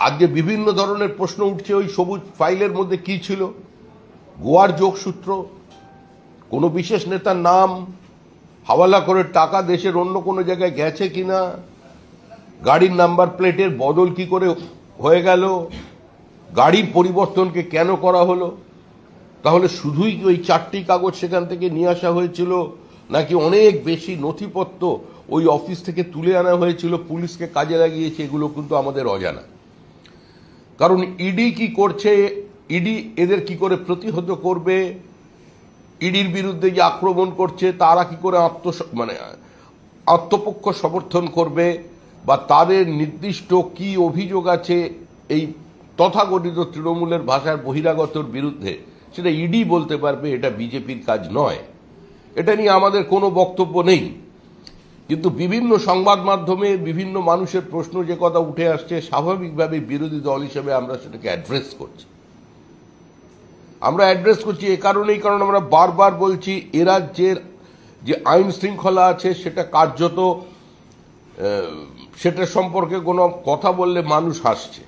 আজকে বিভিন্ন ধরনের প্রশ্ন উঠছে ওই সবুজ ফাইলের মধ্যে কি ছিল, গোয়ার যোগসূত্র, কোনো বিশেষ নেতার নাম, হাওয়ালা করে টাকা দেশের অন্য কোনো জায়গায় গেছে কিনা, গাড়ির নাম্বার প্লেটের বদল কি করে হয়ে গেল, গাড়ির পরিবর্তনকে কেন করা হলো। তাহলে শুধুই ওই 4টি কাগজ সেখান থেকে নিয়ে আসা হয়েছিল, নাকি অনেক বেশি নথিপত্র ওই অফিস থেকে তুলে আনা হয়েছিল, পুলিশকে কাজে লাগিয়েছে, এগুলো কিন্তু আমাদের অজানা। কারণ ইডি কি করছে, ইডি এদের কি করে প্রতিহত করবে, ইডির বিরুদ্ধে যে আক্রমণ করছে তারা কি করে আত্মপক্ষ সমর্থন করবে, বা তাদের নির্দিষ্ট কি অভিযোগ আছে এই তথাকথিত তৃণমূলের ভাষার বহিরাগতর বিরুদ্ধে, সেটা ইডি বলতে পারবে, এটা বিজেপির কাজ নয়। এটা নিয়ে আমাদের কোনো বক্তব্য নেই। কিন্তু বিভিন্ন সংবাদ মাধ্যমে বিভিন্ন মানুষের প্রশ্ন যে কথা উঠে আসছে, স্বাভাবিকভাবে বিরোধী দল হিসেবে আমরা সেটাকে অ্যাড্রেস করছি। আমরা অ্যাড্রেস করছি এ কারণেই, কারণ আমরা বারবার বলছি এ রাজ্যের যে আইন শৃঙ্খলা আছে সেটা কার্যত সেটা সম্পর্কে কোনো কথা বললে মানুষ হাসছে।